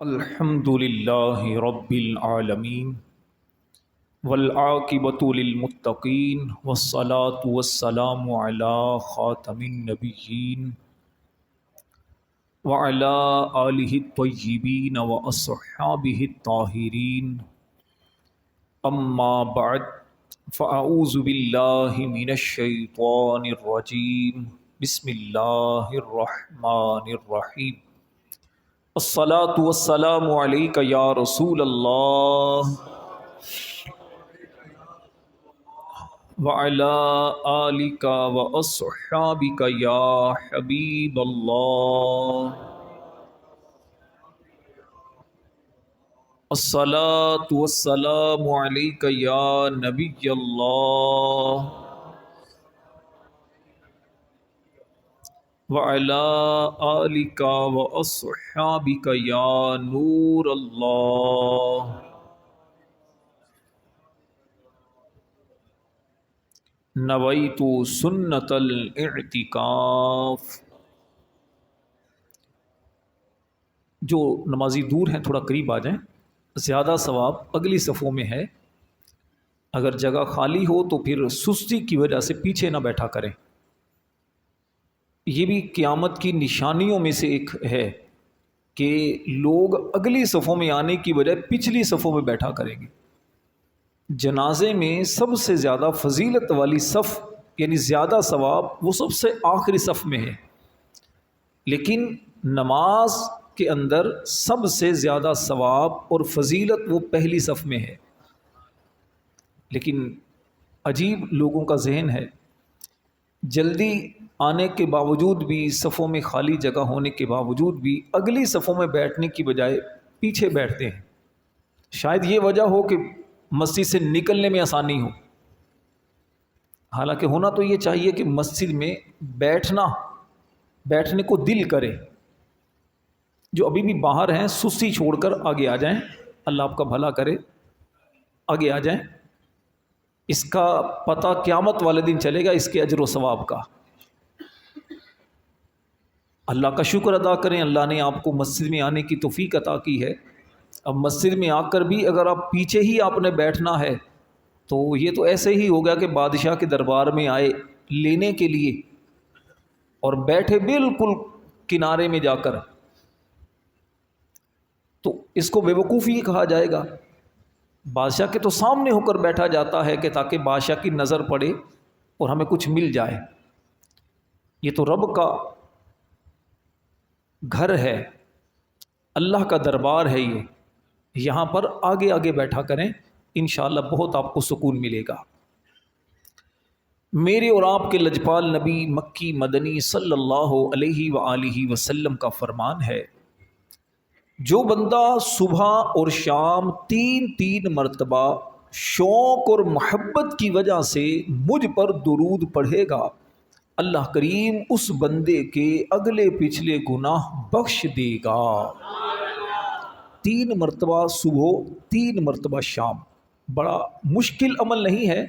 الحمد للہ رب العالمین والعاقبۃ للمتقین والصلاة والسلام علی خاتم النبیین وعلی آلہ الطیبین واصحابہ الطاہرین اما بعد فاعوذ باللہ من الشیطان الرجیم بسم اللہ الرحمن الرحیم الصلاة والسلام علیک یا رسول اللہ وعلی آلک واصحابک یا حبیب اللہ الصلاة والسلام علیک یا نبی اللہ وعلی آلک واصحابک یا نور اللہ نویت سنت الاعتکاف۔ جو نمازی دور ہیں تھوڑا قریب آ جائیں، زیادہ ثواب اگلی صفوں میں ہے۔ اگر جگہ خالی ہو تو پھر سستی کی وجہ سے پیچھے نہ بیٹھا کریں۔ یہ بھی قیامت کی نشانیوں میں سے ایک ہے کہ لوگ اگلی صفوں میں آنے کی بجائے پچھلی صفوں میں بیٹھا کریں گے۔ جنازے میں سب سے زیادہ فضیلت والی صف یعنی زیادہ ثواب وہ سب سے آخری صف میں ہے، لیکن نماز کے اندر سب سے زیادہ ثواب اور فضیلت وہ پہلی صف میں ہے۔ لیکن عجیب لوگوں کا ذہن ہے، جلدی آنے کے باوجود بھی، صفوں میں خالی جگہ ہونے کے باوجود بھی اگلی صفوں میں بیٹھنے کی بجائے پیچھے بیٹھتے ہیں۔ شاید یہ وجہ ہو کہ مسجد سے نکلنے میں آسانی ہو، حالانکہ ہونا تو یہ چاہیے کہ مسجد میں بیٹھنے کو دل کرے۔ جو ابھی بھی باہر ہیں سستی چھوڑ کر آگے آ جائیں، اللہ آپ کا بھلا کرے، آگے آ جائیں۔ اس کا پتہ قیامت والے دن چلے گا، اس کے اجر و ثواب کا۔ اللہ کا شکر ادا کریں، اللہ نے آپ کو مسجد میں آنے کی توفیق عطا کی ہے۔ اب مسجد میں آ کر بھی اگر آپ پیچھے ہی آپ نے بیٹھنا ہے تو یہ تو ایسے ہی ہو گیا کہ بادشاہ کے دربار میں آئے لینے کے لیے اور بیٹھے بالکل کنارے میں جا کر، تو اس کو بے وقوفی کہا جائے گا۔ بادشاہ کے تو سامنے ہو کر بیٹھا جاتا ہے کہ تاکہ بادشاہ کی نظر پڑے اور ہمیں کچھ مل جائے۔ یہ تو رب کا گھر ہے، اللہ کا دربار ہے، یہ یہاں پر آگے آگے بیٹھا کریں، انشاءاللہ بہت آپ کو سکون ملے گا۔ میرے اور آپ کے لجپال نبی مکی مدنی صلی اللہ علیہ وآلہ وسلم کا فرمان ہے، جو بندہ صبح اور شام تین مرتبہ شوق اور محبت کی وجہ سے مجھ پر درود پڑھے گا، اللہ کریم اس بندے کے اگلے پچھلے گناہ بخش دے گا۔ 3 مرتبہ صبح، 3 مرتبہ شام، بڑا مشکل عمل نہیں ہے،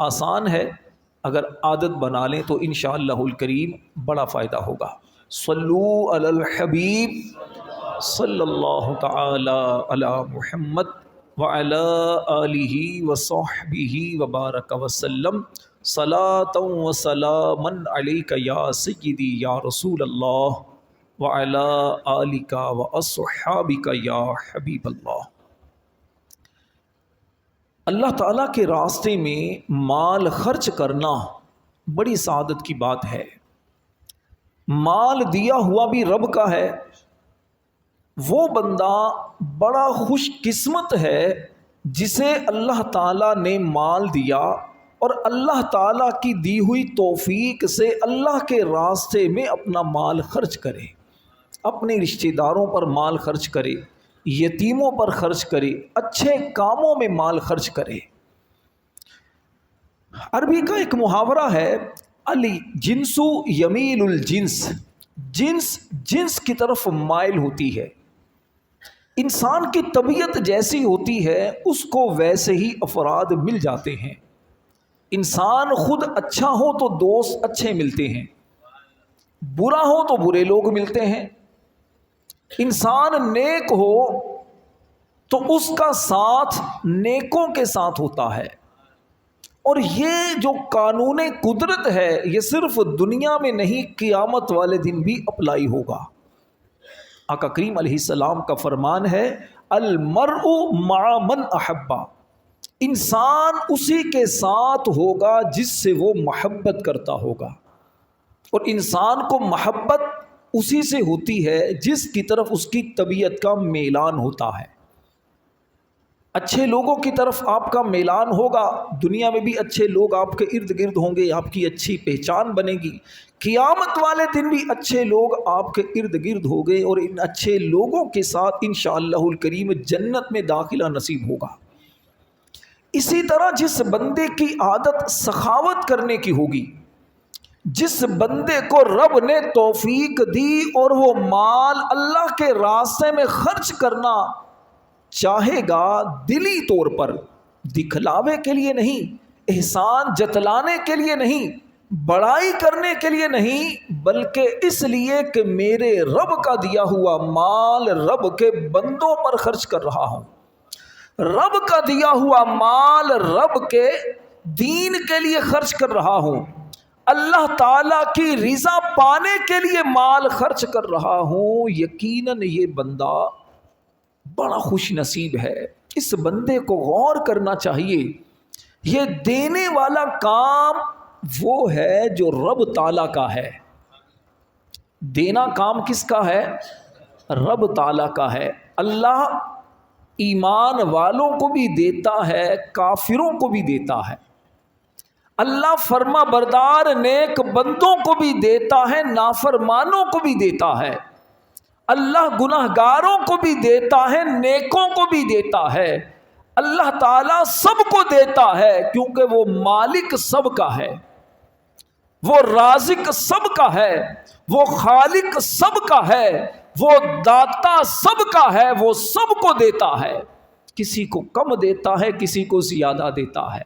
آسان ہے۔ اگر عادت بنا لیں تو انشاءاللہ الکریم بڑا فائدہ ہوگا۔ صلو علی الحبیب صلی اللہ تعالی علی محمد وعلی آلہ وصحبہ وبارک وسلم، صلاۃ و سلاما علیک یا سیدی یا رسول اللہ وعلی آلک واصحابک یا حبیب اللہ۔ اللہ تعالیٰ کے راستے میں مال خرچ کرنا بڑی سعادت کی بات ہے۔ مال دیا ہوا بھی رب کا ہے۔ وہ بندہ بڑا خوش قسمت ہے جسے اللہ تعالیٰ نے مال دیا اور اللہ تعالیٰ کی دی ہوئی توفیق سے اللہ کے راستے میں اپنا مال خرچ کرے، اپنے رشتہ داروں پر مال خرچ کرے، یتیموں پر خرچ کرے، اچھے کاموں میں مال خرچ کرے۔ عربی کا ایک محاورہ ہے، علی جنسو یمیل الجنس، جنس کی طرف مائل ہوتی ہے۔ انسان کی طبیعت جیسی ہوتی ہے اس کو ویسے ہی افراد مل جاتے ہیں۔ انسان خود اچھا ہو تو دوست اچھے ملتے ہیں، برا ہو تو برے لوگ ملتے ہیں۔ انسان نیک ہو تو اس کا ساتھ نیکوں کے ساتھ ہوتا ہے، اور یہ جو قانون قدرت ہے یہ صرف دنیا میں نہیں، قیامت والے دن بھی اپلائی ہوگا۔ آقا کریم علیہ السلام کا فرمان ہے المرء مع من احبا، انسان اسی کے ساتھ ہوگا جس سے وہ محبت کرتا ہوگا، اور انسان کو محبت اسی سے ہوتی ہے جس کی طرف اس کی طبیعت کا میلان ہوتا ہے۔ اچھے لوگوں کی طرف آپ کا میلان ہوگا، دنیا میں بھی اچھے لوگ آپ کے ارد گرد ہوں گے، آپ کی اچھی پہچان بنے گی، قیامت والے دن بھی اچھے لوگ آپ کے ارد گرد ہوں گے، اور ان اچھے لوگوں کے ساتھ انشاءاللہ الکریم جنت میں داخلہ نصیب ہوگا۔ اسی طرح جس بندے کی عادت سخاوت کرنے کی ہوگی، جس بندے کو رب نے توفیق دی اور وہ مال اللہ کے راستے میں خرچ کرنا چاہے گا، دلی طور پر، دکھلاوے کے لیے نہیں، احسان جتلانے کے لیے نہیں، بڑائی کرنے کے لیے نہیں، بلکہ اس لیے کہ میرے رب کا دیا ہوا مال رب کے بندوں پر خرچ کر رہا ہوں، رب کا دیا ہوا مال رب کے دین کے لیے خرچ کر رہا ہوں، اللہ تعالیٰ کی رضا پانے کے لیے مال خرچ کر رہا ہوں، یقیناً یہ بندہ بڑا خوش نصیب ہے۔ اس بندے کو غور کرنا چاہیے، یہ دینے والا کام وہ ہے جو رب تعالیٰ کا ہے۔ دینا کام کس کا ہے؟ رب تعالیٰ کا ہے۔ اللہ ایمان والوں کو بھی دیتا ہے، کافروں کو بھی دیتا ہے، اللہ فرما بردار نیک بندوں کو بھی دیتا ہے، نافرمانوں کو بھی دیتا ہے، اللہ گناہ گاروں کو بھی دیتا ہے، نیکوں کو بھی دیتا ہے، اللہ تعالیٰ سب کو دیتا ہے، کیونکہ وہ مالک سب کا ہے، وہ رازق سب کا ہے، وہ خالق سب کا ہے، وہ داتا سب کا ہے، وہ سب کو دیتا ہے، کسی کو کم دیتا ہے، کسی کو زیادہ دیتا ہے۔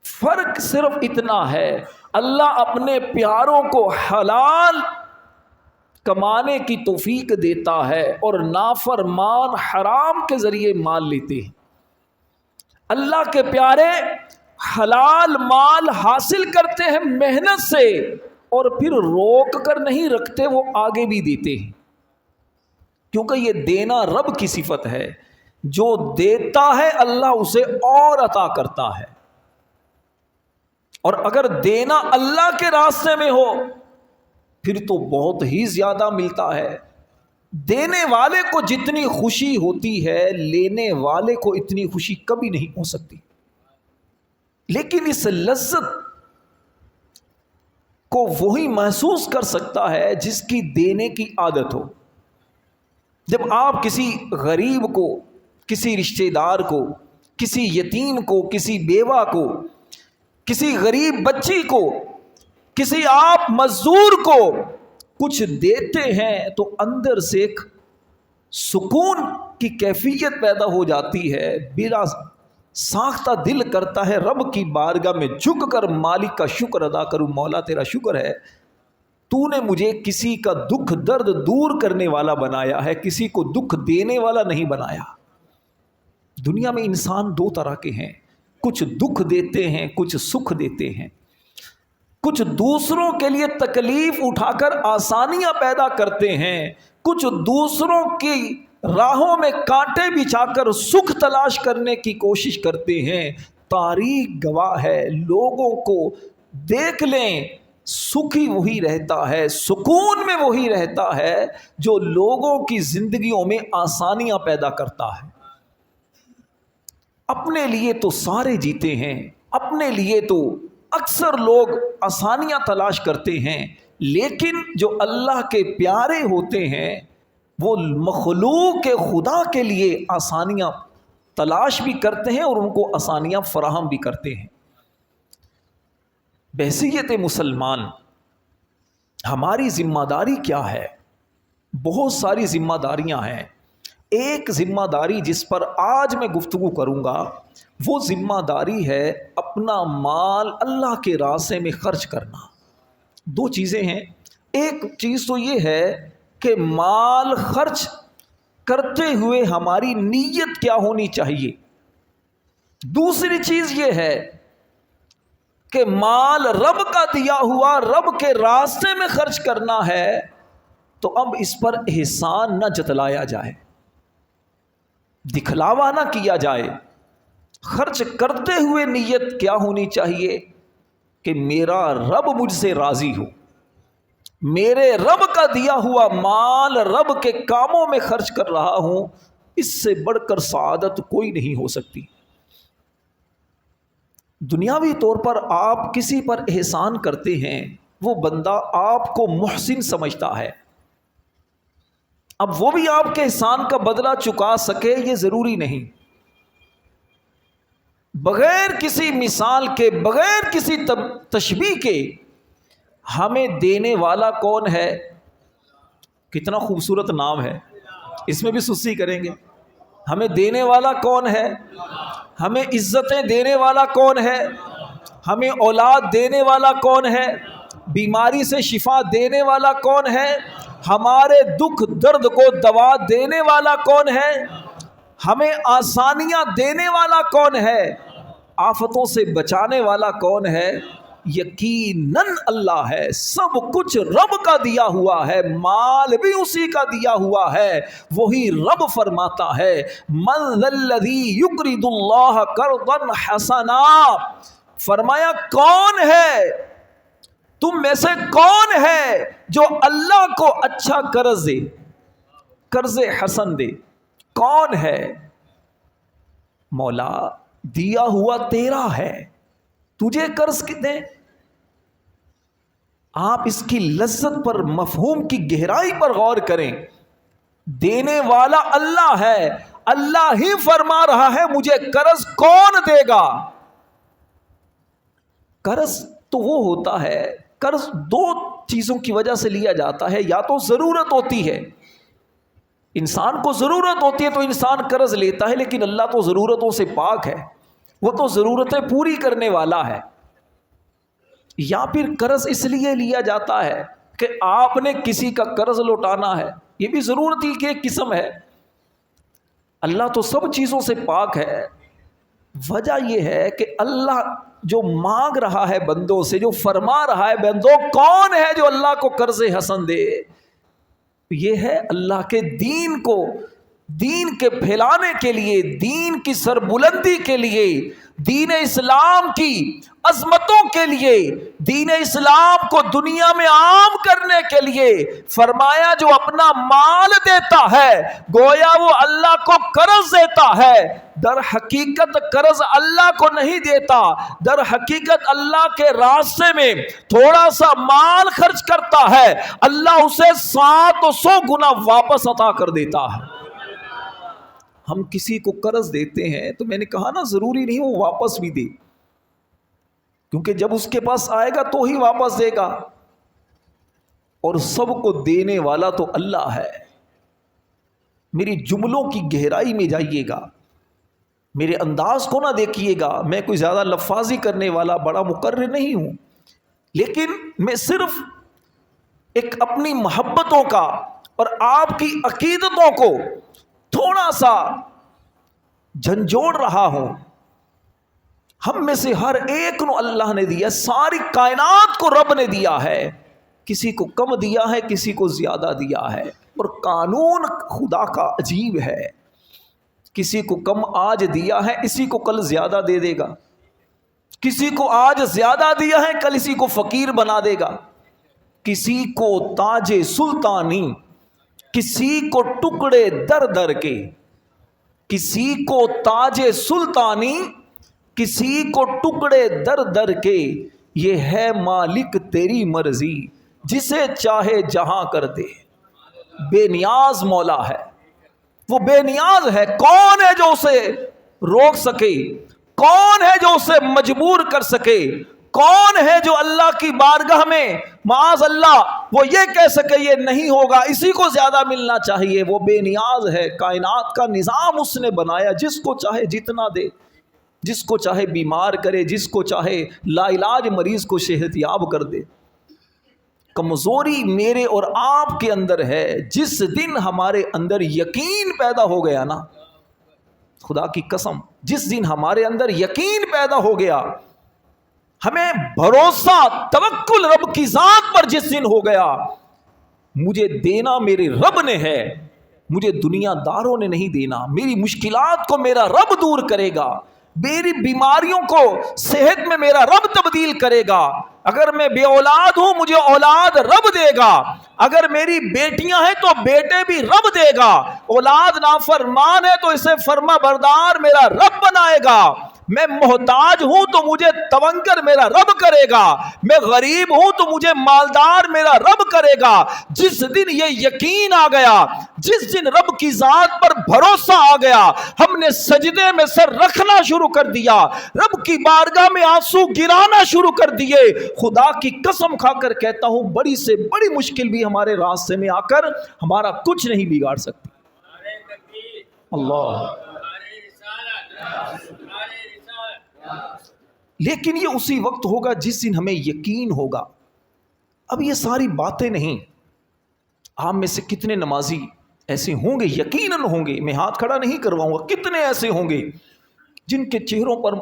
فرق صرف اتنا ہے، اللہ اپنے پیاروں کو حلال کمانے کی توفیق دیتا ہے اور نافرمان حرام کے ذریعے مال لیتے ہیں۔ اللہ کے پیارے حلال مال حاصل کرتے ہیں محنت سے، اور پھر روک کر نہیں رکھتے، وہ آگے بھی دیتے ہیں، کیونکہ یہ دینا رب کی صفت ہے، جو دیتا ہے اللہ اسے اور عطا کرتا ہے، اور اگر دینا اللہ کے راستے میں ہو پھر تو بہت ہی زیادہ ملتا ہے۔ دینے والے کو جتنی خوشی ہوتی ہے لینے والے کو اتنی خوشی کبھی نہیں ہو سکتی، لیکن اس لذت کو وہی محسوس کر سکتا ہے جس کی دینے کی عادت ہو۔ جب آپ کسی غریب کو، کسی رشتہ دار کو، کسی یتیم کو، کسی بیوہ کو، کسی غریب بچی کو، کسی آپ مزدور کو کچھ دیتے ہیں تو اندر سے ایک سکون کی کیفیت پیدا ہو جاتی ہے، بلا ساختہ دل کرتا ہے رب کی بارگاہ میں جھک کر مالک کا شکر ادا کروں، مولا تیرا شکر ہے، تو نے مجھے کسی کا دکھ درد دور کرنے والا بنایا ہے، کسی کو دکھ دینے والا نہیں بنایا۔ دنیا میں انسان دو طرح کے ہیں، کچھ دکھ دیتے ہیں، کچھ سکھ دیتے ہیں، کچھ دوسروں کے لیے تکلیف اٹھا کر آسانیاں پیدا کرتے ہیں، کچھ دوسروں کی راہوں میں کانٹے بچھا کر سکھ تلاش کرنے کی کوشش کرتے ہیں۔ تاریخ گواہ ہے، لوگوں کو دیکھ لیں، سکھی وہی رہتا ہے، سکون میں وہی رہتا ہے جو لوگوں کی زندگیوں میں آسانیاں پیدا کرتا ہے۔ اپنے لیے تو سارے جیتے ہیں، اپنے لیے تو اکثر لوگ آسانیاں تلاش کرتے ہیں، لیکن جو اللہ کے پیارے ہوتے ہیں وہ مخلوق کے خدا کے لیے آسانیاں تلاش بھی کرتے ہیں اور ان کو آسانیاں فراہم بھی کرتے ہیں۔ بحیثیت مسلمان ہماری ذمہ داری کیا ہے؟ بہت ساری ذمہ داریاں ہیں۔ ایک ذمہ داری جس پر آج میں گفتگو کروں گا وہ ذمہ داری ہے اپنا مال اللہ کے راستے میں خرچ کرنا۔ دو چیزیں ہیں، ایک چیز تو یہ ہے کہ مال خرچ کرتے ہوئے ہماری نیت کیا ہونی چاہیے. دوسری چیز یہ ہے کہ مال رب کا دیا ہوا رب کے راستے میں خرچ کرنا ہے تو اب اس پر احسان نہ جتلایا جائے، دکھلاوا نہ کیا جائے. خرچ کرتے ہوئے نیت کیا ہونی چاہیے کہ میرا رب مجھ سے راضی ہو، میرے رب کا دیا ہوا مال رب کے کاموں میں خرچ کر رہا ہوں، اس سے بڑھ کر سعادت کوئی نہیں ہو سکتی. دنیاوی طور پر آپ کسی پر احسان کرتے ہیں، وہ بندہ آپ کو محسن سمجھتا ہے. اب وہ بھی آپ کے احسان کا بدلہ چکا سکے یہ ضروری نہیں. بغیر کسی مثال کے، بغیر کسی تشبیہ کے، ہمیں دینے والا کون ہے؟ کتنا خوبصورت نام ہے، اس میں بھی سستی کریں گے. ہمیں دینے والا کون ہے؟ ہمیں عزتیں دینے والا کون ہے؟ ہمیں اولاد دینے والا کون ہے؟ بیماری سے شفا دینے والا کون ہے؟ ہمارے دکھ درد کو دوا دینے والا کون ہے؟ ہمیں آسانیاں دینے والا کون ہے؟ آفتوں سے بچانے والا کون ہے؟ یقیناً اللہ ہے. سب کچھ رب کا دیا ہوا ہے، مال بھی اسی کا دیا ہوا ہے. وہی رب فرماتا ہے من ذا الذی یقرض اللہ قرضا حسنا. فرمایا کون ہے تم میں سے، کون ہے جو اللہ کو اچھا قرض دے، قرض حسن دے؟ کون ہے؟ مولا دیا ہوا تیرا ہے، تجھے قرض دیں. آپ اس کی لذت پر، مفہوم کی گہرائی پر غور کریں. دینے والا اللہ ہے، اللہ ہی فرما رہا ہے مجھے قرض کون دے گا. قرض تو وہ ہوتا ہے، قرض دو چیزوں کی وجہ سے لیا جاتا ہے. یا تو ضرورت ہوتی ہے، انسان کو ضرورت ہوتی ہے تو انسان قرض لیتا ہے، لیکن اللہ تو ضرورتوں سے پاک ہے، وہ تو ضرورتیں پوری کرنے والا ہے. یا پھر قرض اس لیے لیا جاتا ہے کہ آپ نے کسی کا قرض لوٹانا ہے، یہ بھی ضرورت ہی کی ایک قسم ہے. اللہ تو سب چیزوں سے پاک ہے. وجہ یہ ہے کہ اللہ جو مانگ رہا ہے بندوں سے، جو فرما رہا ہے بندوں، کون ہے جو اللہ کو قرض حسن دے؟ یہ ہے اللہ کے دین کو، دین کے پھیلانے کے لیے، دین کی سربلندی کے لیے، دین اسلام کی عظمتوں کے لیے، دین اسلام کو دنیا میں عام کرنے کے لیے. فرمایا جو اپنا مال دیتا ہے گویا وہ اللہ کو قرض دیتا ہے. در حقیقت قرض اللہ کو نہیں دیتا، در حقیقت اللہ کے راستے میں تھوڑا سا مال خرچ کرتا ہے، اللہ اسے 700 گنا واپس عطا کر دیتا ہے. ہم کسی کو قرض دیتے ہیں تو میں نے کہا نا ضروری نہیں وہ واپس بھی دے، کیونکہ جب اس کے پاس آئے گا تو ہی واپس دے گا، اور سب کو دینے والا تو اللہ ہے. میری جملوں کی گہرائی میں جائیے گا، میرے انداز کو نہ دیکھیے گا. میں کوئی زیادہ لفاظی کرنے والا بڑا مقرر نہیں ہوں، لیکن میں صرف ایک اپنی محبتوں کا اور آپ کی عقیدتوں کو تھوڑا سا جھنجھوڑ رہا ہوں. ہم میں سے ہر ایک کو اللہ نے دیا، ساری کائنات کو رب نے دیا ہے. کسی کو کم دیا ہے، کسی کو زیادہ دیا ہے. اور قانون خدا کا عجیب ہے، کسی کو کم آج دیا ہے، اسی کو کل زیادہ دے دے گا. کسی کو آج زیادہ دیا ہے، کل اسی کو فقیر بنا دے گا. کسی کو تاج سلطانی، کسی کو ٹکڑے در در کے. کسی کو تاج سلطانی، کسی کو ٹکڑے در در کے. یہ ہے مالک تیری مرضی، جسے چاہے جہاں کر دے. بے نیاز مولا ہے، وہ بے نیاز ہے. کون ہے جو اسے روک سکے؟ کون ہے جو اسے مجبور کر سکے؟ کون ہے جو اللہ کی بارگاہ میں معاذ اللہ وہ یہ کہہ سکے یہ نہیں ہوگا، اسی کو زیادہ ملنا چاہیے؟ وہ بے نیاز ہے. کائنات کا نظام اس نے بنایا، جس کو چاہے جتنا دے، جس کو چاہے بیمار کرے، جس کو چاہے لا علاج مریض کو صحت یاب کر دے. کمزوری میرے اور آپ کے اندر ہے. جس دن ہمارے اندر یقین پیدا ہو گیا نا، خدا کی قسم، جس دن ہمارے اندر یقین پیدا ہو گیا، ہمیں بھروسہ توکل رب کی ذات پر جس دن ہو گیا، مجھے دینا میرے رب نے ہے، مجھے دنیا داروں نے نہیں دینا. میری مشکلات کو میرا رب دور کرے گا، میری بیماریوں کو صحت میں میرا رب تبدیل کرے گا. اگر میں بے اولاد ہوں مجھے اولاد رب دے گا. اگر میری بیٹیاں ہیں تو بیٹے بھی رب دے گا. اولاد نافرمان ہے تو اسے فرما بردار میرا رب بنائے گا. میں محتاج ہوں تو مجھے تونگر میرا رب کرے گا. میں غریب ہوں تو مجھے مالدار میرا رب کرے گا. جس دن یہ یقین آ گیا، جس دن رب کی ذات پر بھروسہ آ گیا، ہم نے سجدے میں سر رکھنا شروع کر دیا، رب کی بارگاہ میں آنسو گرانا شروع کر دیے. خدا کی قسم کھا کر کہتا ہوں، بڑی سے بڑی مشکل بھی ہمارے راستے میں آ کر ہمارا کچھ نہیں بگاڑ سکتی. اللہ. لیکن یہ اسی وقت ہوگا جس دن ہمیں یقین ہوگا. اب یہ ساری باتیں نہیں. آپ میں سے کتنے نمازی ایسے ہوں گے، یقیناً ہوں گے، میں ہاتھ کھڑا نہیں کرواؤں گا، کتنے ایسے ہوں گے جن کے چہروں پر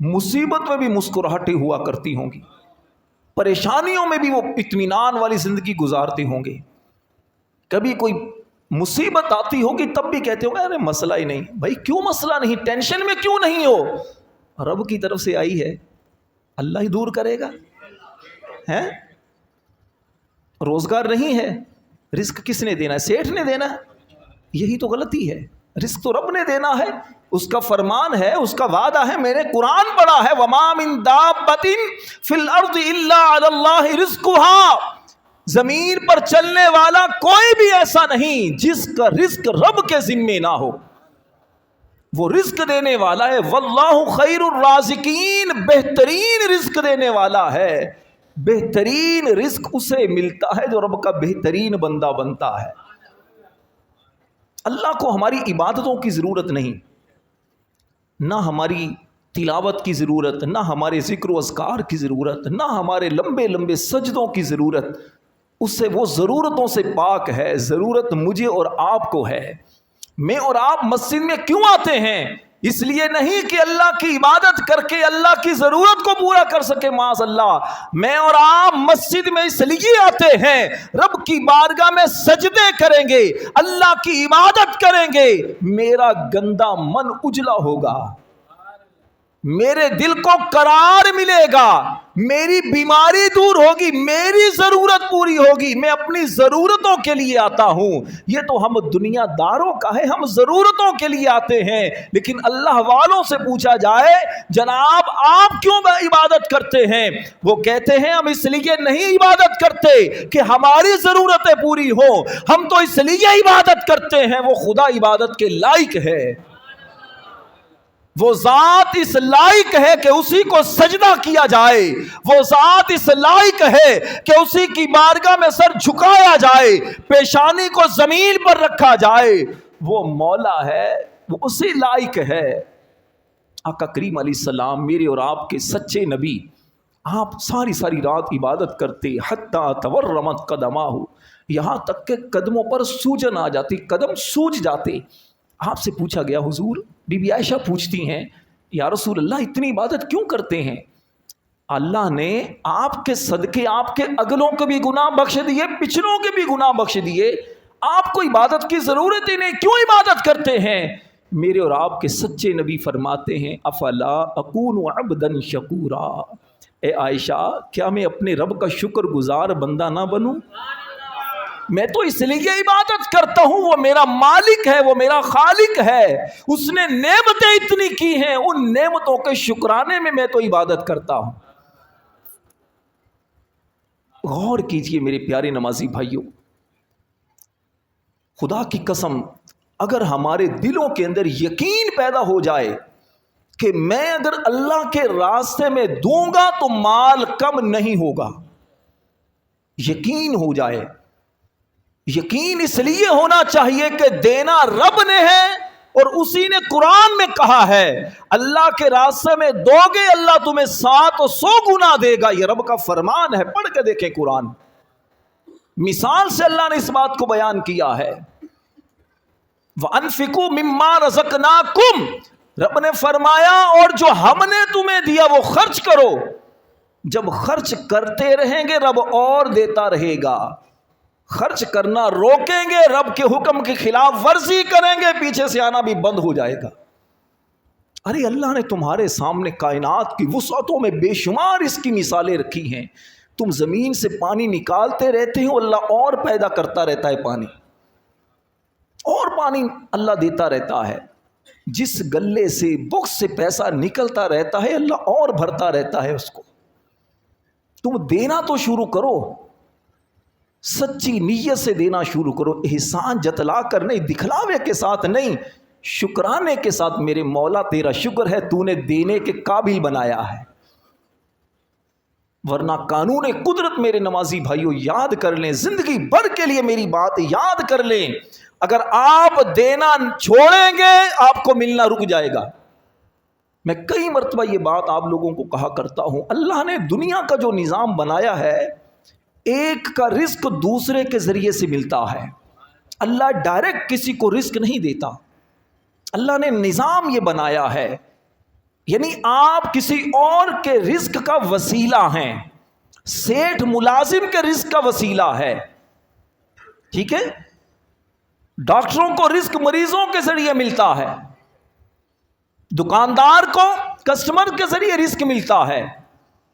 مصیبت میں بھی مسکراہٹیں ہوا کرتی ہوں گی، پریشانیوں میں بھی وہ اطمینان والی زندگی گزارتے ہوں گے. کبھی کوئی مصیبت آتی ہوگی تب بھی کہتے ہوں گے ارے مسئلہ ہی نہیں. بھائی کیوں مسئلہ نہیں؟ ٹینشن میں کیوں نہیں ہو؟ رب کی طرف سے آئی ہے، اللہ ہی دور کرے گا. ہے روزگار نہیں ہے، رزق کس نے دینا ہے؟ سیٹھ نے دینا ہے. یہی تو غلطی ہے. رزق تو رب نے دینا ہے، اس کا فرمان ہے، اس کا وعدہ ہے. میں نے قرآن پڑھا ہے، وَمَا مِن دَابَّةٍ فِي الْأَرْضِ إِلَّا عَلَى اللَّهِ رِزْقُهَا. زمین پر چلنے والا کوئی بھی ایسا نہیں جس کا رزق رب کے ذمے نہ ہو. وہ رزق دینے والا ہے. واللہ خیر الرازقین، بہترین رزق دینے والا ہے. بہترین رزق اسے ملتا ہے جو رب کا بہترین بندہ بنتا ہے. اللہ کو ہماری عبادتوں کی ضرورت نہیں، نہ ہماری تلاوت کی ضرورت، نہ ہمارے ذکر و اذکار کی ضرورت، نہ ہمارے لمبے لمبے سجدوں کی ضرورت. اس سے وہ ضرورتوں سے پاک ہے. ضرورت مجھے اور آپ کو ہے. میں اور آپ مسجد میں کیوں آتے ہیں؟ اس لیے نہیں کہ اللہ کی عبادت کر کے اللہ کی ضرورت کو پورا کر سکے، معاذ اللہ. میں اور آپ مسجد میں اس لیے آتے ہیں، رب کی بارگاہ میں سجدے کریں گے، اللہ کی عبادت کریں گے. میرا گندا من اجلا ہوگا، میرے دل کو قرار ملے گا، میری بیماری دور ہوگی، میری ضرورت پوری ہوگی. میں اپنی ضرورتوں کے لیے آتا ہوں. یہ تو ہم دنیا داروں کا ہے، ہم ضرورتوں کے لیے آتے ہیں. لیکن اللہ والوں سے پوچھا جائے جناب آپ کیوں عبادت کرتے ہیں؟ وہ کہتے ہیں ہم اس لیے نہیں عبادت کرتے کہ ہماری ضرورتیں پوری ہوں، ہم تو اس لیے عبادت کرتے ہیں وہ خدا عبادت کے لائق ہے. وہ ذات اس لائق ہے کہ اسی کو سجدہ کیا جائے. وہ ذات اس لائق ہے کہ اسی کی بارگاہ میں سر جھکایا جائے، پیشانی کو زمین پر رکھا جائے. وہ مولا ہے، وہ اسی لائق ہے. آقا کریم علیہ السلام میرے اور آپ کے سچے نبی، آپ ساری رات عبادت کرتے، حتیٰ تورمت قدماہ، یہاں تک کہ قدموں پر سوجن آ جاتی، قدم سوج جاتے. آپ سے پوچھا گیا حضور، بی بی عائشہ پوچھتی ہیں یا رسول اللہ اتنی عبادت کیوں کرتے ہیں؟ اللہ نے آپ کے صدقے آپ کے اگلوں کو بھی گناہ بخش دیے، پچھلوں کے بھی گناہ بخش دیے. آپ کو عبادت کی ضرورت ہی نہیں، کیوں عبادت کرتے ہیں؟ میرے اور آپ کے سچے نبی فرماتے ہیں افلا اکون عبدا شکورا. اے عائشہ کیا میں اپنے رب کا شکر گزار بندہ نہ بنوں؟ میں تو اس لیے عبادت کرتا ہوں، وہ میرا مالک ہے، وہ میرا خالق ہے. اس نے نعمتیں اتنی کی ہیں، ان نعمتوں کے شکرانے میں تو عبادت کرتا ہوں. غور کیجئے میرے پیارے نمازی بھائیوں، خدا کی قسم اگر ہمارے دلوں کے اندر یقین پیدا ہو جائے کہ میں اگر اللہ کے راستے میں دوں گا تو مال کم نہیں ہوگا، یقین ہو جائے. یقین اس لیے ہونا چاہیے کہ دینا رب نے ہے اور اسی نے قرآن میں کہا ہے اللہ کے راستے میں دو گے اللہ تمہیں 700 گنا دے گا. یہ رب کا فرمان ہے، پڑھ کے دیکھیں قرآن. مثال سے اللہ نے اس بات کو بیان کیا ہے. وَأَنفِقُوا مِمَّا رَزَقْنَاكُمْ، رب نے فرمایا اور جو ہم نے تمہیں دیا وہ خرچ کرو. جب خرچ کرتے رہیں گے رب اور دیتا رہے گا. خرچ کرنا روکیں گے، رب کے حکم کی خلاف ورزی کریں گے، پیچھے سے آنا بھی بند ہو جائے گا. ارے اللہ نے تمہارے سامنے کائنات کی وسعتوں میں بے شمار اس کی مثالیں رکھی ہیں. تم زمین سے پانی نکالتے رہتے ہو، اللہ اور پیدا کرتا رہتا ہے پانی، اور پانی اللہ دیتا رہتا ہے. جس گلے سے بکس سے پیسہ نکلتا رہتا ہے اللہ اور بھرتا رہتا ہے اس کو. تم دینا تو شروع کرو، سچی نیت سے دینا شروع کرو، احسان جتلا کر نہیں، دکھلاوے کے ساتھ نہیں، شکرانے کے ساتھ. میرے مولا تیرا شکر ہے تو نے دینے کے قابل بنایا ہے، ورنہ قانون قدرت میرے نمازی بھائیوں یاد کر لیں، زندگی بھر کے لیے میری بات یاد کر لیں. اگر آپ دینا چھوڑیں گے آپ کو ملنا رک جائے گا. میں کئی مرتبہ یہ بات آپ لوگوں کو کہا کرتا ہوں، اللہ نے دنیا کا جو نظام بنایا ہے، ایک کا رزق دوسرے کے ذریعے سے ملتا ہے. اللہ ڈائریکٹ کسی کو رزق نہیں دیتا. اللہ نے نظام یہ بنایا ہے، یعنی آپ کسی اور کے رزق کا وسیلہ ہیں. سیٹھ ملازم کے رزق کا وسیلہ ہے، ٹھیک ہے. ڈاکٹروں کو رزق مریضوں کے ذریعے ملتا ہے، دکاندار کو کسٹمر کے ذریعے رزق ملتا ہے.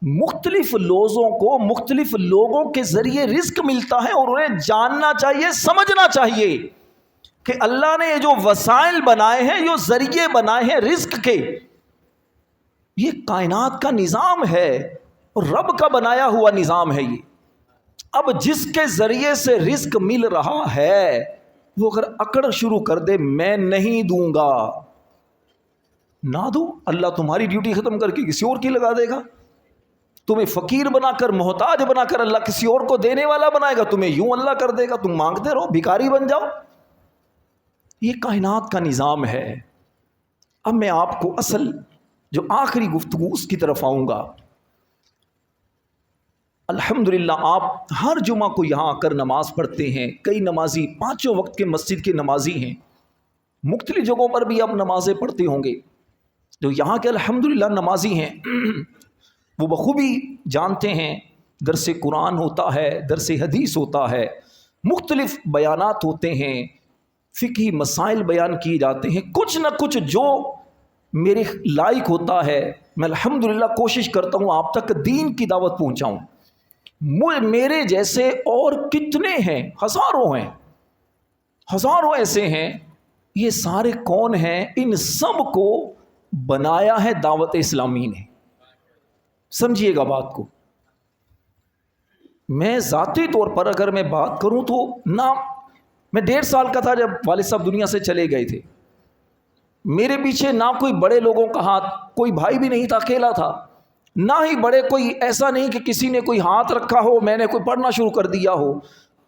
مختلف لوگوں کو مختلف لوگوں کے ذریعے رزق ملتا ہے، اور انہیں جاننا چاہیے، سمجھنا چاہیے کہ اللہ نے یہ جو وسائل بنائے ہیں، جو ذریعے بنائے ہیں رزق کے، یہ کائنات کا نظام ہے اور رب کا بنایا ہوا نظام ہے یہ. اب جس کے ذریعے سے رزق مل رہا ہے وہ اگر اکڑ شروع کر دے میں نہیں دوں گا، نہ دو، اللہ تمہاری ڈیوٹی ختم کر کے کسی اور کی لگا دے گا. تمہیں فقیر بنا کر، محتاج بنا کر اللہ کسی اور کو دینے والا بنائے گا. تمہیں یوں اللہ کر دے گا، تم مانگتے رہو، بھکاری بن جاؤ. یہ کائنات کا نظام ہے. اب میں آپ کو اصل جو آخری گفتگو اس کی طرف آؤں گا. الحمدللہ آپ ہر جمعہ کو یہاں آ کر نماز پڑھتے ہیں. کئی نمازی پانچوں وقت کے مسجد کے نمازی ہیں، مختلف جگہوں پر بھی آپ نمازیں پڑھتے ہوں گے. جو یہاں کے الحمدللہ نمازی ہیں وہ بخوبی جانتے ہیں، درس قرآن ہوتا ہے، درس حدیث ہوتا ہے، مختلف بیانات ہوتے ہیں، فقہی مسائل بیان کیے جاتے ہیں. کچھ نہ کچھ جو میرے لائق ہوتا ہے میں الحمدللہ کوشش کرتا ہوں آپ تک دین کی دعوت پہنچاؤں. میرے جیسے اور کتنے ہیں، ہزاروں ایسے ہیں. یہ سارے کون ہیں؟ ان سب کو بنایا ہے دعوت اسلامی نے. سمجھیے گا بات کو. میں ذاتی طور پر اگر میں بات کروں تو نہ، میں 1.5 سال کا تھا جب والد صاحب دنیا سے چلے گئے تھے. میرے پیچھے نہ کوئی بڑے لوگوں کا ہاتھ، کوئی بھائی بھی نہیں تھا، اکیلا تھا. نہ ہی بڑے، کوئی ایسا نہیں کہ کسی نے کوئی ہاتھ رکھا ہو میں نے کوئی پڑھنا شروع کر دیا ہو.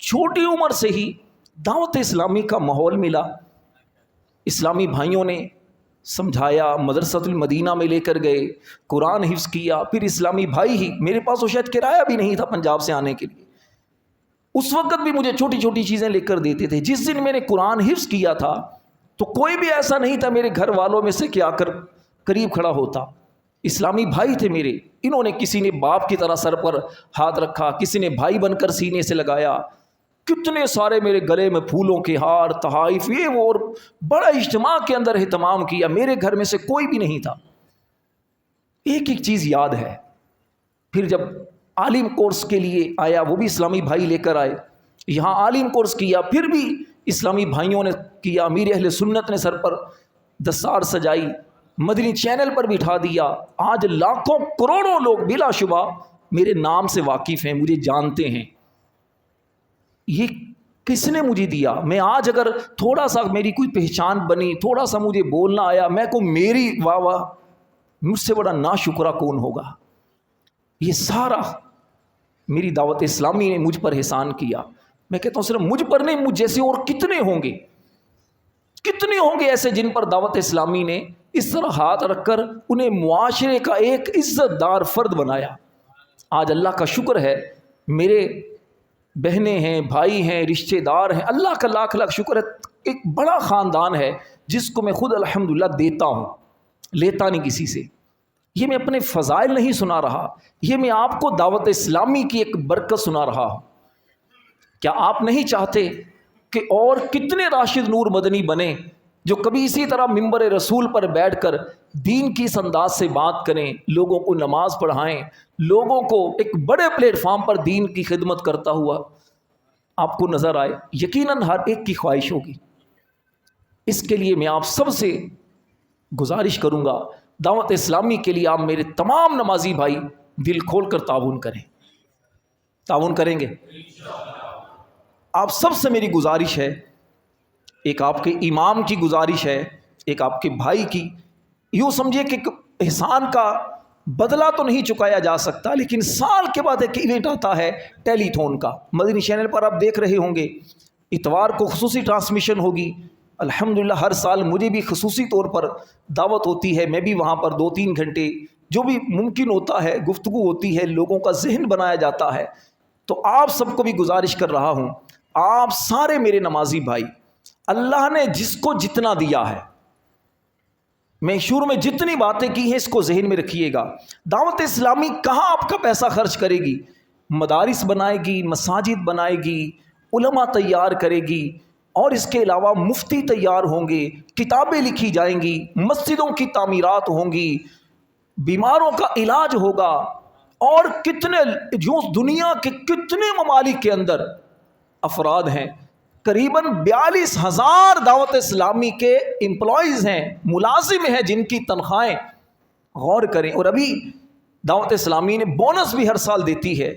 چھوٹی عمر سے ہی دعوت اسلامی کا ماحول ملا. اسلامی بھائیوں نے سمجھایا، مدرسۃ المدینہ میں لے کر گئے، قرآن حفظ کیا. پھر اسلامی بھائی ہی، میرے پاس تو شاید کرایہ بھی نہیں تھا پنجاب سے آنے کے لیے، اس وقت بھی مجھے چھوٹی چھوٹی چیزیں لے کر دیتے تھے. جس دن میں نے قرآن حفظ کیا تھا تو کوئی بھی ایسا نہیں تھا میرے گھر والوں میں سے کہ آ کر قریب کھڑا ہوتا. اسلامی بھائی تھے میرے، انہوں نے کسی نے باپ کی طرح سر پر ہاتھ رکھا، کسی نے بھائی بن کر سینے سے لگایا. کتنے سارے میرے گلے میں پھولوں کے ہار، تحائف، یہ وہ، اور بڑا اجتماع کے اندر اہتمام کیا. میرے گھر میں سے کوئی بھی نہیں تھا. ایک ایک چیز یاد ہے. پھر جب عالم کورس کے لیے آیا، وہ بھی اسلامی بھائی لے کر آئے، یہاں عالم کورس کیا، پھر بھی اسلامی بھائیوں نے کیا. امیر اہل سنت نے سر پر دستار سجائی، مدنی چینل پر بٹھا دیا. آج لاکھوں کروڑوں لوگ بلا شبہ میرے نام سے واقف ہیں، مجھے جانتے ہیں. یہ کس نے مجھے دیا؟ میں آج اگر تھوڑا سا میری کوئی پہچان بنی، تھوڑا سا مجھے بولنا آیا، میں کو میری واہ واہ، مجھ سے بڑا ناشکرا کون ہوگا؟ یہ سارا میری دعوت اسلامی نے مجھ پر احسان کیا. میں کہتا ہوں صرف مجھ پر نہیں، مجھ جیسے اور کتنے ہوں گے ایسے جن پر دعوت اسلامی نے اس طرح ہاتھ رکھ کر انہیں معاشرے کا ایک عزت دار فرد بنایا. آج اللہ کا شکر ہے، میرے بہنیں ہیں، بھائی ہیں، رشتہ دار ہیں، اللہ کا لاکھ لاکھ شکر ہے، ایک بڑا خاندان ہے جس کو میں خود الحمدللہ دیتا ہوں، لیتا نہیں کسی سے۔ یہ میں اپنے فضائل نہیں سنا رہا، یہ میں آپ کو دعوت اسلامی کی ایک برکت سنا رہا ہوں۔ کیا آپ نہیں چاہتے کہ اور کتنے راشد نور مدنی بنے جو کبھی اسی طرح ممبر رسول پر بیٹھ کر دین کی اس انداز سے بات کریں، لوگوں کو نماز پڑھائیں، لوگوں کو ایک بڑے پلیٹ فارم پر دین کی خدمت کرتا ہوا آپ کو نظر آئے؟ یقیناً ہر ایک کی خواہش ہوگی۔ اس کے لیے میں آپ سب سے گزارش کروں گا، دعوت اسلامی کے لیے آپ میرے تمام نمازی بھائی دل کھول کر تعاون کریں۔ تعاون کریں گے؟ آپ سب سے میری گزارش ہے، ایک آپ کے امام کی گزارش ہے، ایک آپ کے بھائی کی، یوں سمجھے کہ احسان کا بدلہ تو نہیں چکایا جا سکتا، لیکن سال کے بعد ایک ایونٹ آتا ہے ٹیلی تھون کا، مدنی چینل پر آپ دیکھ رہے ہوں گے، اتوار کو خصوصی ٹرانسمیشن ہوگی۔ الحمدللہ ہر سال مجھے بھی خصوصی طور پر دعوت ہوتی ہے، میں بھی وہاں پر 2-3 گھنٹے جو بھی ممکن ہوتا ہے گفتگو ہوتی ہے، لوگوں کا ذہن بنایا جاتا ہے۔ تو آپ سب کو بھی گزارش کر رہا ہوں، آپ سارے میرے نمازی بھائی، اللہ نے جس کو جتنا دیا ہے، میں شروع میں جتنی باتیں کی ہیں اس کو ذہن میں رکھیے گا۔ دعوت اسلامی کہاں آپ کا پیسہ خرچ کرے گی؟ مدارس بنائے گی، مساجد بنائے گی، علماء تیار کرے گی، اور اس کے علاوہ مفتی تیار ہوں گے، کتابیں لکھی جائیں گی، مسجدوں کی تعمیرات ہوں گی، بیماروں کا علاج ہوگا، اور کتنے جو دنیا کے کتنے ممالک کے اندر افراد ہیں، قریباً 42,000 دعوت اسلامی کے امپلائیز ہیں، ملازم ہیں، جن کی تنخواہیں غور کریں۔ اور ابھی دعوت اسلامی نے بونس بھی ہر سال دیتی ہے،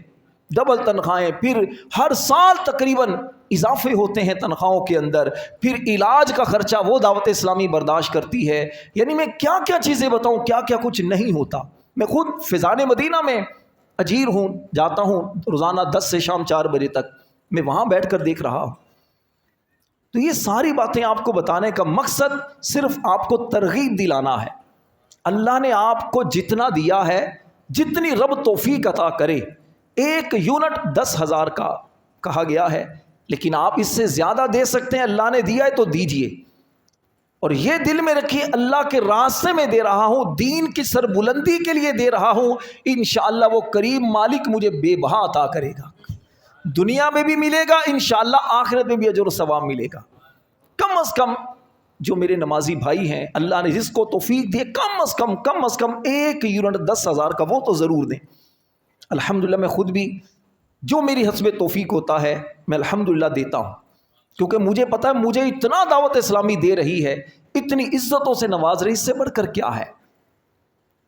ڈبل تنخواہیں، پھر ہر سال تقریباً اضافے ہوتے ہیں تنخواہوں کے اندر، پھر علاج کا خرچہ وہ دعوت اسلامی برداشت کرتی ہے۔ یعنی میں کیا کیا چیزیں بتاؤں، کیا کیا کچھ نہیں ہوتا۔ میں خود فیضان مدینہ میں اجیر ہوں، جاتا ہوں روزانہ 10 سے شام 4 بجے تک، میں وہاں بیٹھ کر دیکھ رہا ہوں۔ تو یہ ساری باتیں آپ کو بتانے کا مقصد صرف آپ کو ترغیب دلانا ہے۔ اللہ نے آپ کو جتنا دیا ہے، جتنی رب توفیق عطا کرے، 1 یونٹ 10,000 کا کہا گیا ہے، لیکن آپ اس سے زیادہ دے سکتے ہیں، اللہ نے دیا ہے تو دیجئے۔ اور یہ دل میں رکھیے، اللہ کے راستے میں دے رہا ہوں، دین کی سربلندی کے لیے دے رہا ہوں، انشاءاللہ وہ کریم مالک مجھے بے بہا عطا کرے گا، دنیا میں بھی ملے گا، انشاءاللہ آخرت میں بھی اجر و ثواب ملے گا۔ کم از کم جو میرے نمازی بھائی ہیں، اللہ نے جس کو توفیق دی، کم از کم 1 یونٹ 10,000 کا وہ تو ضرور دیں۔ الحمدللہ میں خود بھی جو میری حسب توفیق ہوتا ہے میں الحمدللہ دیتا ہوں، کیونکہ مجھے پتہ ہے مجھے اتنا دعوت اسلامی دے رہی ہے، اتنی عزتوں سے نواز رہی، اس سے بڑھ کر کیا ہے؟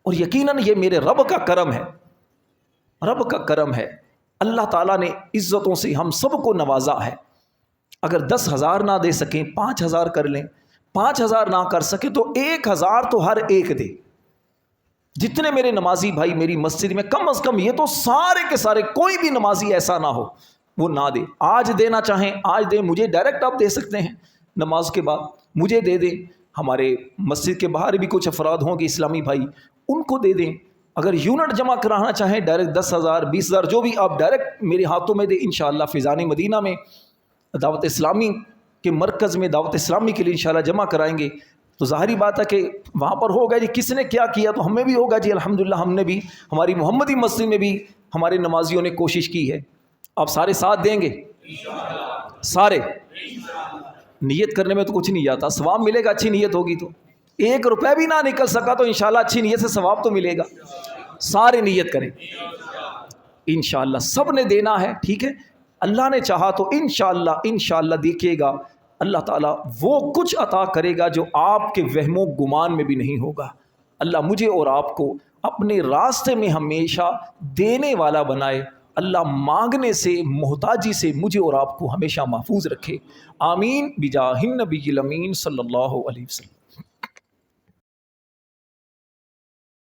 اور یقیناً یہ میرے رب کا کرم ہے، رب کا کرم ہے۔ اللہ تعالیٰ نے عزتوں سے ہم سب کو نوازا ہے۔ اگر 10,000 نہ دے سکیں 5,000 کر لیں، 5,000 نہ کر سکیں تو 1,000 تو ہر ایک دے۔ جتنے میرے نمازی بھائی میری مسجد میں، کم از کم یہ تو سارے کے سارے، کوئی بھی نمازی ایسا نہ ہو وہ نہ دے۔ آج دینا چاہیں آج دیں، مجھے ڈائریکٹ آپ دے سکتے ہیں، نماز کے بعد مجھے دے دیں، ہمارے مسجد کے باہر بھی کچھ افراد ہوں گے اسلامی بھائی، ان کو دے دیں۔ اگر یونٹ جمع کرانا چاہیں ڈائریکٹ 10,000 20,000 جو بھی آپ ڈائریکٹ میرے ہاتھوں میں دیں، انشاءاللہ فیضان مدینہ میں دعوت اسلامی کے مرکز میں دعوت اسلامی کے لیے انشاءاللہ جمع کرائیں گے، تو ظاہری بات ہے کہ وہاں پر ہوگا جی کس نے کیا کیا، تو ہمیں بھی ہوگا جی الحمدللہ ہم نے بھی، ہماری محمدی مسجد میں بھی ہمارے نمازیوں نے کوشش کی ہے۔ آپ سارے ساتھ دیں گے؟ سارے نیت کرنے میں تو کچھ نہیں جاتا، ثواب ملے گا، اچھی نیت ہوگی تو۔ 1 روپے بھی نہ نکل سکا تو انشاءاللہ اچھی نیت سے ثواب تو ملے گا۔ سارے نیت کریں، انشاءاللہ سب نے دینا ہے، ٹھیک ہے؟ اللہ نے چاہا تو انشاءاللہ دیکھیے گا اللہ تعالیٰ وہ کچھ عطا کرے گا جو آپ کے وہم و گمان میں بھی نہیں ہوگا۔ اللہ مجھے اور آپ کو اپنے راستے میں ہمیشہ دینے والا بنائے، اللہ مانگنے سے، محتاجی سے مجھے اور آپ کو ہمیشہ محفوظ رکھے، آمین بجاہ النبی الامین صلی اللہ علیہ وسلم۔